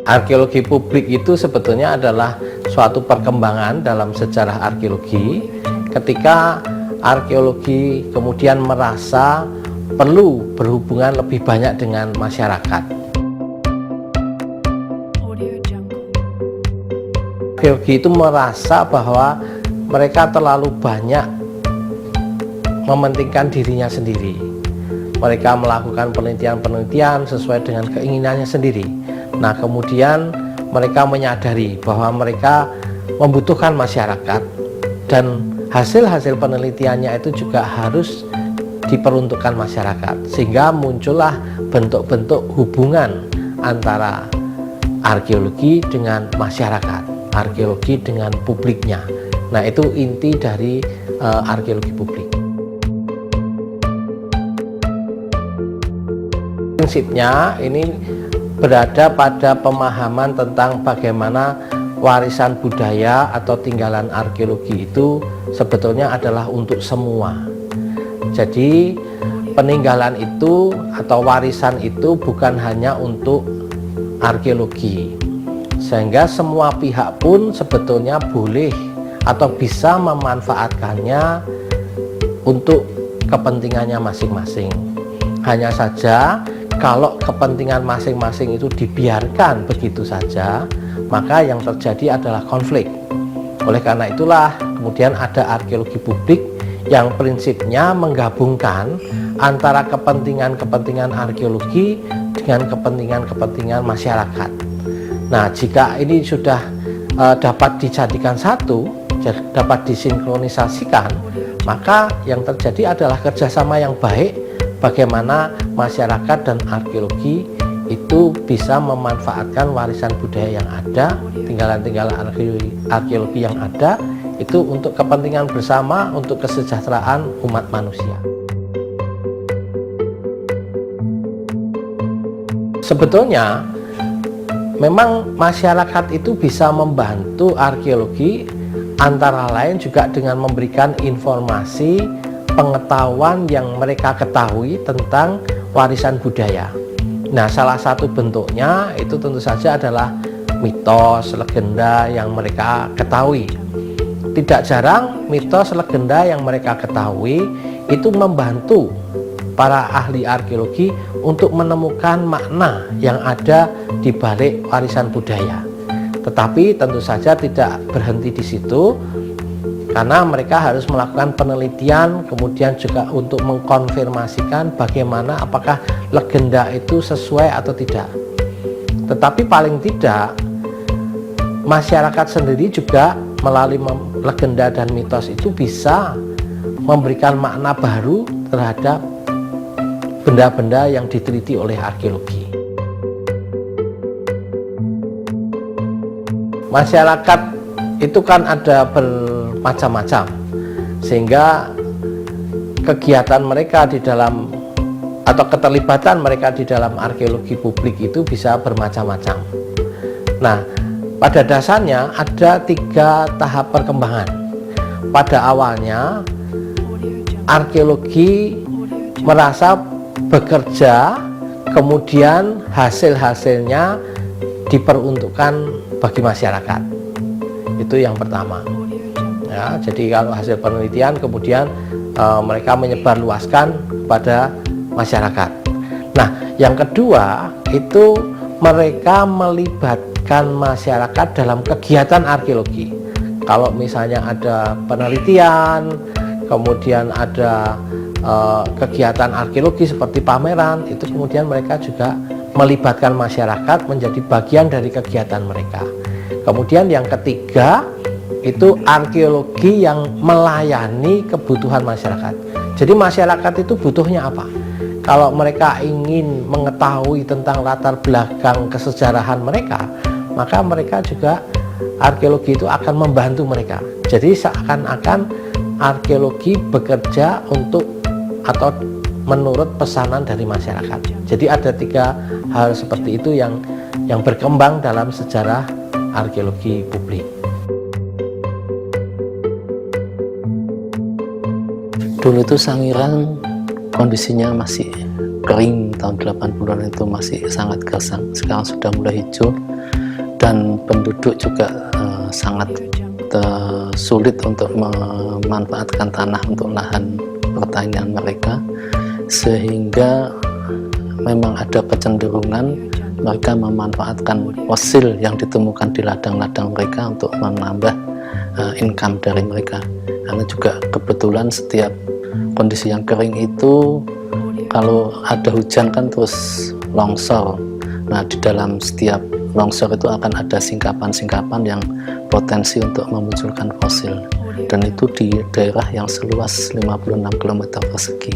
Arkeologi publik itu sebetulnya adalah suatu perkembangan dalam sejarah arkeologi ketika arkeologi kemudian merasa perlu berhubungan lebih banyak dengan masyarakat. Arkeologi itu merasa bahwa mereka terlalu banyak mementingkan dirinya sendiri. Mereka melakukan penelitian-penelitian sesuai dengan keinginannya sendiri. Nah, kemudian mereka menyadari bahwa mereka membutuhkan masyarakat dan hasil-hasil penelitiannya itu juga harus diperuntukkan masyarakat, sehingga muncullah bentuk-bentuk hubungan antara arkeologi dengan masyarakat, arkeologi dengan publiknya. Nah, itu inti dari arkeologi publik. Prinsipnya ini berada pada pemahaman tentang bagaimana warisan budaya atau tinggalan arkeologi itu sebetulnya adalah untuk semua. Jadi peninggalan itu atau warisan itu bukan hanya untuk arkeologi, sehingga semua pihak pun sebetulnya boleh atau bisa memanfaatkannya untuk kepentingannya masing-masing. Hanya saja kalau kepentingan masing-masing itu dibiarkan begitu saja, maka yang terjadi adalah konflik. Oleh karena itulah kemudian ada arkeologi publik yang prinsipnya menggabungkan antara kepentingan-kepentingan arkeologi dengan kepentingan-kepentingan masyarakat. Nah, jika ini sudah dapat dijadikan satu, dapat disinkronisasikan, maka yang terjadi adalah kerjasama yang baik, bagaimana masyarakat dan arkeologi itu bisa memanfaatkan warisan budaya yang ada, tinggalan-tinggalan arkeologi yang ada, itu untuk kepentingan bersama, untuk kesejahteraan umat manusia. Sebetulnya memang masyarakat itu bisa membantu arkeologi antara lain juga dengan memberikan informasi pengetahuan yang mereka ketahui tentang warisan budaya. Nah, salah satu bentuknya itu tentu saja adalah mitos, legenda yang mereka ketahui. Tidak jarang mitos, legenda yang mereka ketahui itu membantu para ahli arkeologi untuk menemukan makna yang ada di balik warisan budaya. Tetapi tentu saja tidak berhenti di situ, karena mereka harus melakukan penelitian, kemudian juga untuk mengkonfirmasikan bagaimana apakah legenda itu sesuai atau tidak. Tetapi paling tidak masyarakat sendiri juga melalui legenda dan mitos itu bisa memberikan makna baru terhadap benda-benda yang diteliti oleh arkeologi. Masyarakat itu kan ada bermacam-macam, sehingga kegiatan mereka di dalam atau keterlibatan mereka di dalam arkeologi publik itu bisa bermacam-macam. Nah, pada dasarnya ada 3 tahap perkembangan. Pada awalnya arkeologi merasa bekerja, kemudian hasil-hasilnya diperuntukkan bagi masyarakat. Itu yang pertama ya. Jadi kalau hasil penelitian kemudian mereka menyebarluaskan kepada masyarakat. Nah, yang kedua itu mereka melibatkan masyarakat dalam kegiatan arkeologi. Kalau misalnya ada penelitian, kemudian ada kegiatan arkeologi seperti pameran, itu kemudian mereka juga melibatkan masyarakat menjadi bagian dari kegiatan mereka. Kemudian yang ketiga itu arkeologi yang melayani kebutuhan masyarakat. Jadi masyarakat itu butuhnya apa? Kalau mereka ingin mengetahui tentang latar belakang kesejarahan mereka, maka mereka juga arkeologi itu akan membantu mereka. Jadi seakan-akan arkeologi bekerja untuk atau menurut pesanan dari masyarakat. Jadi ada 3 hal seperti itu yang berkembang dalam sejarah arkeologi publik. Dulu itu Sangiran kondisinya masih kering tahun 80-an itu masih sangat gersang, sekarang sudah mulai hijau, dan penduduk juga sangat sulit untuk memanfaatkan tanah untuk lahan pertanian mereka, sehingga memang ada kecenderungan mereka memanfaatkan fosil yang ditemukan di ladang-ladang mereka untuk menambah income dari mereka. Karena juga kebetulan setiap kondisi yang kering itu, kalau ada hujan kan terus longsor. Nah, di dalam setiap longsor itu akan ada singkapan-singkapan yang potensi untuk memunculkan fosil, dan itu di daerah yang seluas 56 km persegi,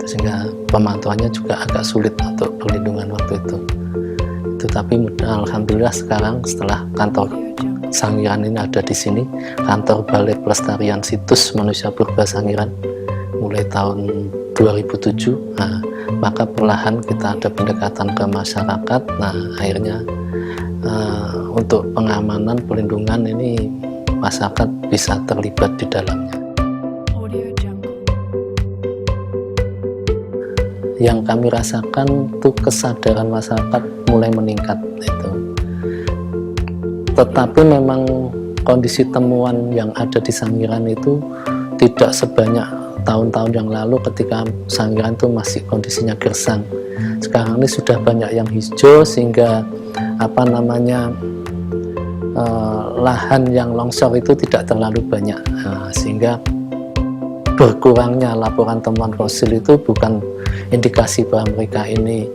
sehingga pemantauannya juga agak sulit untuk perlindungan waktu itu. Tapi alhamdulillah sekarang setelah kantor Sangiran ini ada di sini, kantor Balai Pelestarian Situs Manusia Purba Sangiran, mulai tahun 2007, maka perlahan kita ada pendekatan ke masyarakat. Nah, akhirnya untuk pengamanan, perlindungan ini masyarakat bisa terlibat di dalamnya. Yang kami rasakan itu kesadaran masyarakat mulai meningkat itu. Tetapi memang kondisi temuan yang ada di Sangiran itu tidak sebanyak tahun-tahun yang lalu ketika Sangiran itu masih kondisinya gersang. Sekarang ini sudah banyak yang hijau, sehingga lahan yang longsor itu tidak terlalu banyak, sehingga berkurangnya laporan temuan fosil itu bukan indikasi bahwa mereka ini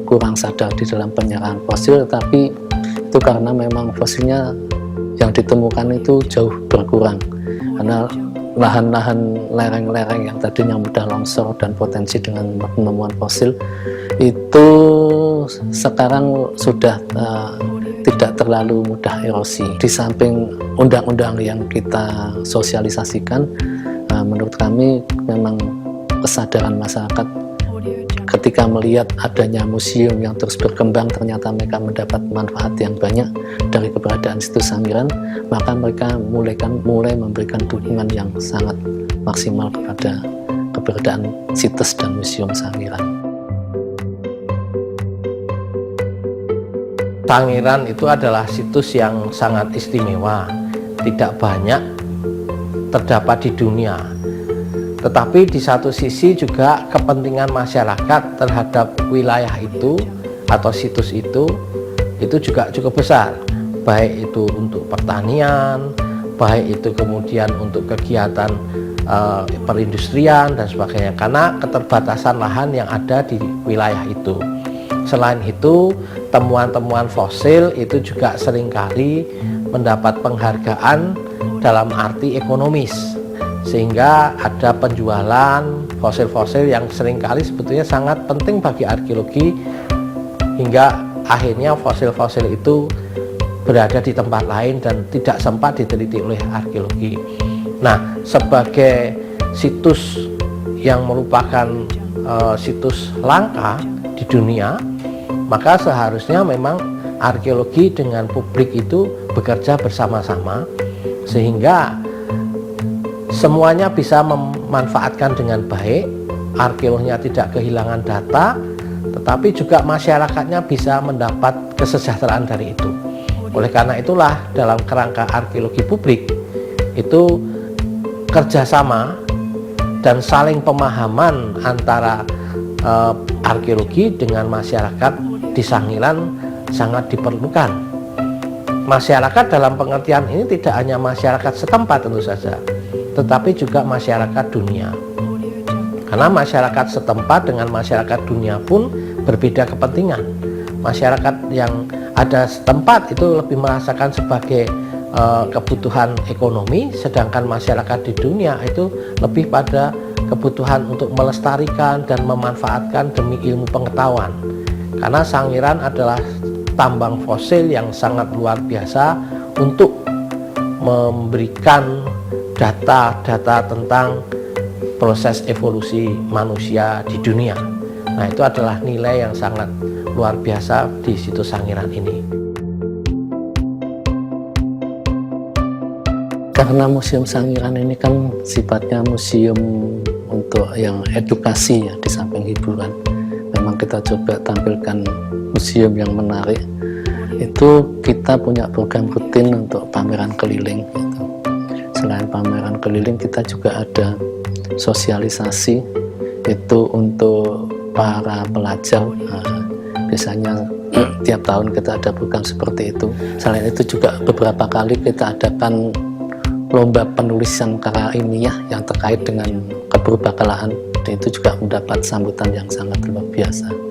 kurang sadar di dalam penyerahan fosil, tapi itu karena memang fosilnya yang ditemukan itu jauh berkurang, karena lahan-lahan lereng-lereng yang tadinya mudah longsor dan potensi dengan penemuan fosil itu sekarang sudah tidak terlalu mudah erosi. Di samping undang-undang yang kita sosialisasikan, menurut kami memang kesadaran masyarakat ketika melihat adanya museum yang terus berkembang, ternyata mereka mendapat manfaat yang banyak dari keberadaan situs Sangiran, maka mereka mulai memberikan dukungan yang sangat maksimal kepada keberadaan situs dan museum Sangiran. Sangiran itu adalah situs yang sangat istimewa, tidak banyak terdapat di dunia. Tetapi di satu sisi juga kepentingan masyarakat terhadap wilayah itu atau situs itu juga cukup besar, baik itu untuk pertanian, baik itu kemudian untuk kegiatan perindustrian dan sebagainya, karena keterbatasan lahan yang ada di wilayah itu. Selain itu, temuan-temuan fosil itu juga seringkali mendapat penghargaan dalam arti ekonomis, sehingga ada penjualan fosil-fosil yang seringkali sebetulnya sangat penting bagi arkeologi, hingga akhirnya fosil-fosil itu berada di tempat lain dan tidak sempat diteliti oleh arkeologi. Nah, sebagai situs yang merupakan situs langka di dunia, maka seharusnya memang arkeologi dengan publik itu bekerja bersama-sama, sehingga semuanya bisa memanfaatkan dengan baik, arkeolognya tidak kehilangan data, tetapi juga masyarakatnya bisa mendapat kesejahteraan dari itu. Oleh karena itulah dalam kerangka arkeologi publik itu kerjasama dan saling pemahaman antara arkeologi dengan masyarakat di Sangiran sangat diperlukan. Masyarakat dalam pengertian ini tidak hanya masyarakat setempat tentu saja, tetapi juga masyarakat dunia. Karena masyarakat setempat dengan masyarakat dunia pun berbeda kepentingan. Masyarakat yang ada setempat itu lebih merasakan sebagai kebutuhan ekonomi, sedangkan masyarakat di dunia itu lebih pada kebutuhan untuk melestarikan dan memanfaatkan demi ilmu pengetahuan. Karena Sangiran adalah tambang fosil yang sangat luar biasa untuk memberikan data-data tentang proses evolusi manusia di dunia. Nah, itu adalah nilai yang sangat luar biasa di situs Sangiran ini. Karena Museum Sangiran ini kan sifatnya museum untuk yang edukasi ya, di samping hiburan. Memang kita coba tampilkan museum yang menarik. Itu kita punya program rutin untuk pameran keliling gitu. Selain pameran keliling, kita juga ada sosialisasi itu untuk para pelajar. Biasanya tiap tahun kita ada program seperti itu. Selain itu juga beberapa kali kita adakan lomba penulisan karya ilmiah yang terkait dengan keperbakalaan, dan itu juga mendapat sambutan yang sangat luar biasa.